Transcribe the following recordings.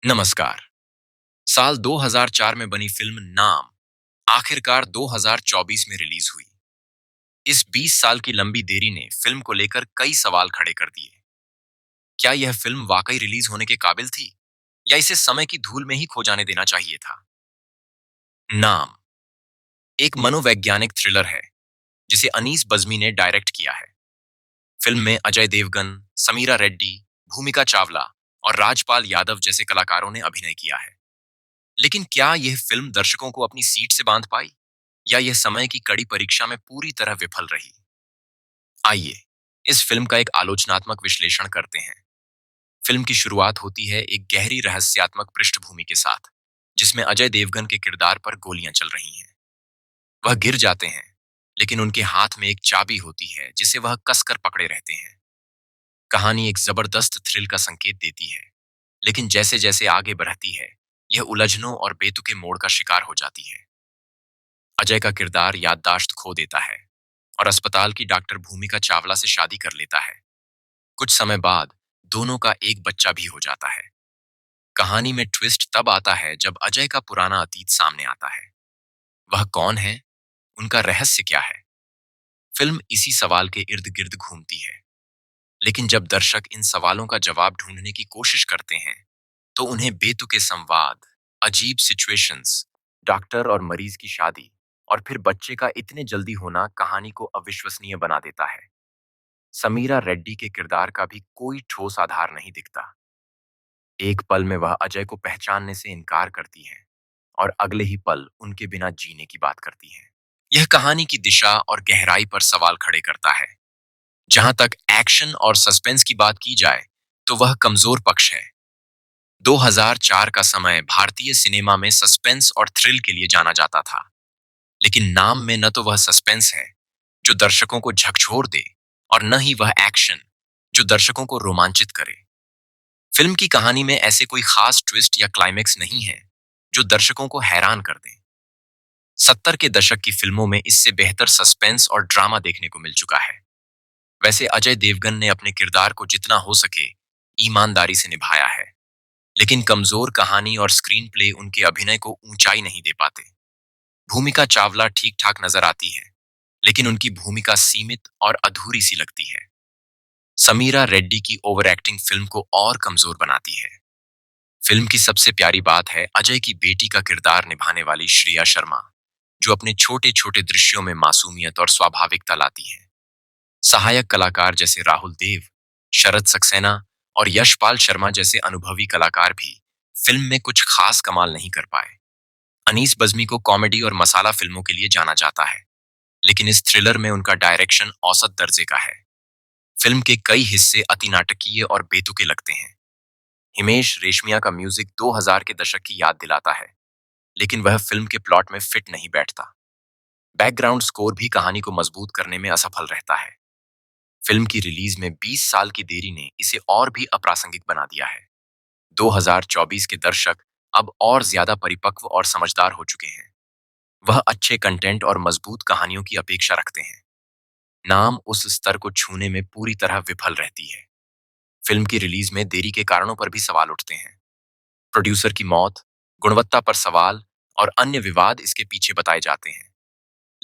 नमस्कार। साल 2004 में बनी फिल्म नाम आखिरकार 2024 में रिलीज हुई। इस 20 साल की लंबी देरी ने फिल्म को लेकर कई सवाल खड़े कर दिए। क्या यह फिल्म वाकई रिलीज होने के काबिल थी या इसे समय की धूल में ही खो जाने देना चाहिए था? नाम एक मनोवैज्ञानिक थ्रिलर है जिसे अनीस बज्मी ने डायरेक्ट किया है। फिल्म में अजय देवगन, समीरा रेड्डी, भूमिका चावला और राजपाल यादव जैसे कलाकारों ने अभिनय किया है। लेकिन क्या यह फिल्म दर्शकों को अपनी सीट से बांध पाई या यह समय की कड़ी परीक्षा में पूरी तरह विफल रही? आइए इस फिल्म का एक आलोचनात्मक विश्लेषण करते हैं। फिल्म की शुरुआत होती है एक गहरी रहस्यात्मक पृष्ठभूमि के साथ, जिसमें अजय देवगन के किरदार पर गोलियां चल रही हैं। वह गिर जाते हैं, लेकिन उनके हाथ में एक चाबी होती है जिसे वह कसकर पकड़े रहते हैं। कहानी एक जबरदस्त थ्रिल का संकेत देती है, लेकिन जैसे जैसे आगे बढ़ती है, यह उलझनों और बेतुके मोड़ का शिकार हो जाती है। अजय का किरदार याददाश्त खो देता है और अस्पताल की डॉक्टर भूमिका चावला से शादी कर लेता है। कुछ समय बाद दोनों का एक बच्चा भी हो जाता है। कहानी में ट्विस्ट तब आता है जब अजय का पुराना अतीत सामने आता है। वह कौन है? उनका रहस्य क्या है? फिल्म इसी सवाल के इर्द गिर्द घूमती है। लेकिन जब दर्शक इन सवालों का जवाब ढूंढने की कोशिश करते हैं, तो उन्हें बेतुके संवाद, अजीब सिचुएशंस, डॉक्टर और मरीज की शादी और फिर बच्चे का इतने जल्दी होना कहानी को अविश्वसनीय बना देता है। समीरा रेड्डी के किरदार का भी कोई ठोस आधार नहीं दिखता। एक पल में वह अजय को पहचानने से इनकार करती है और अगले ही पल उनके बिना जीने की बात करती है। यह कहानी की दिशा और गहराई पर सवाल खड़े करता है। जहां तक एक्शन और सस्पेंस की बात की जाए, तो वह कमजोर पक्ष है। 2004 का समय भारतीय सिनेमा में सस्पेंस और थ्रिल के लिए जाना जाता था, लेकिन नाम में न तो वह सस्पेंस है जो दर्शकों को झकझोर दे और न ही वह एक्शन जो दर्शकों को रोमांचित करे। फिल्म की कहानी में ऐसे कोई खास ट्विस्ट या क्लाइमेक्स नहीं है जो दर्शकों को हैरान कर दें। 70 के दशक की फिल्मों में इससे बेहतर सस्पेंस और ड्रामा देखने को मिल चुका है। वैसे अजय देवगन ने अपने किरदार को जितना हो सके ईमानदारी से निभाया है, लेकिन कमजोर कहानी और स्क्रीन प्ले उनके अभिनय को ऊंचाई नहीं दे पाते। भूमिका चावला ठीक ठाक नजर आती है, लेकिन उनकी भूमिका सीमित और अधूरी सी लगती है। समीरा रेड्डी की ओवर एक्टिंग फिल्म को और कमजोर बनाती है। फिल्म की सबसे प्यारी बात है अजय की बेटी का किरदार निभाने वाली श्रेया शर्मा, जो अपने छोटे छोटे दृश्यों में मासूमियत और स्वाभाविकता लाती हैं। सहायक कलाकार जैसे राहुल देव, शरद सक्सेना और यशपाल शर्मा जैसे अनुभवी कलाकार भी फिल्म में कुछ खास कमाल नहीं कर पाए। अनीस बज्मी को कॉमेडी और मसाला फिल्मों के लिए जाना जाता है, लेकिन इस थ्रिलर में उनका डायरेक्शन औसत दर्जे का है। फिल्म के कई हिस्से अति नाटकीय और बेतुके लगते हैं। हिमेश रेशमिया का म्यूजिक 2000 के दशक की याद दिलाता है, लेकिन वह फिल्म के प्लॉट में फिट नहीं बैठता। बैकग्राउंड स्कोर भी कहानी को मजबूत करने में असफल रहता है। फिल्म की रिलीज में 20 साल की देरी ने इसे और भी अप्रासंगिक बना दिया है। 2024 के दर्शक अब और ज्यादा परिपक्व और समझदार हो चुके हैं। वह अच्छे कंटेंट और मजबूत कहानियों की अपेक्षा रखते हैं। नाम उस स्तर को छूने में पूरी तरह विफल रहती है। फिल्म की रिलीज में देरी के कारणों पर भी सवाल उठते हैं। प्रोड्यूसर की मौत, गुणवत्ता पर सवाल और अन्य विवाद इसके पीछे बताए जाते हैं।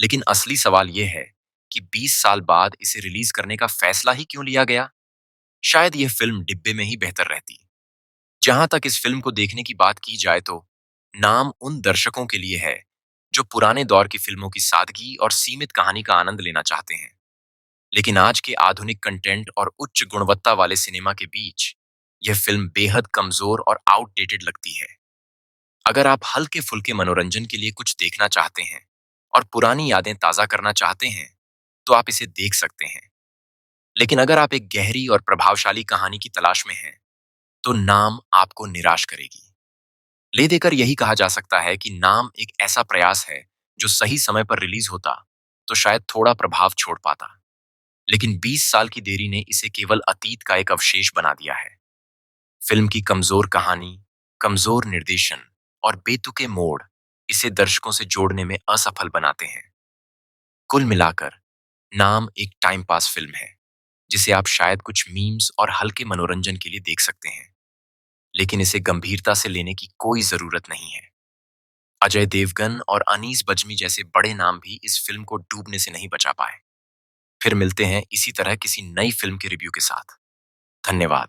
लेकिन असली सवाल यह है कि 20 साल बाद इसे रिलीज करने का फैसला ही क्यों लिया गया? शायद यह फिल्म डिब्बे में ही बेहतर रहती। जहां तक इस फिल्म को देखने की बात की जाए, तो नाम उन दर्शकों के लिए है जो पुराने दौर की फिल्मों की सादगी और सीमित कहानी का आनंद लेना चाहते हैं। लेकिन आज के आधुनिक कंटेंट और उच्च गुणवत्ता वाले सिनेमा के बीच यह फिल्म बेहद कमजोर और आउटडेटेड लगती है। अगर आप हल्के फुल्के मनोरंजन के लिए कुछ देखना चाहते हैं और पुरानी यादें ताजा करना चाहते हैं, तो आप इसे देख सकते हैं। लेकिन अगर आप एक गहरी और प्रभावशाली कहानी की तलाश में हैं, तो नाम आपको निराश करेगी। ले देकर यही कहा जा सकता है कि नाम एक ऐसा प्रयास है जो सही समय पर रिलीज होता तो शायद थोड़ा प्रभाव छोड़ पाता, लेकिन 20 साल की देरी ने इसे केवल अतीत का एक अवशेष बना दिया है। फिल्म की कमजोर कहानी, कमजोर निर्देशन और बेतुके मोड़ इसे दर्शकों से जोड़ने में असफल बनाते हैं। कुल मिलाकर नाम एक टाइम पास फिल्म है, जिसे आप शायद कुछ मीम्स और हल्के मनोरंजन के लिए देख सकते हैं, लेकिन इसे गंभीरता से लेने की कोई जरूरत नहीं है। अजय देवगन और अनीस बज्मी जैसे बड़े नाम भी इस फिल्म को डूबने से नहीं बचा पाए। फिर मिलते हैं इसी तरह किसी नई फिल्म के रिव्यू के साथ। धन्यवाद।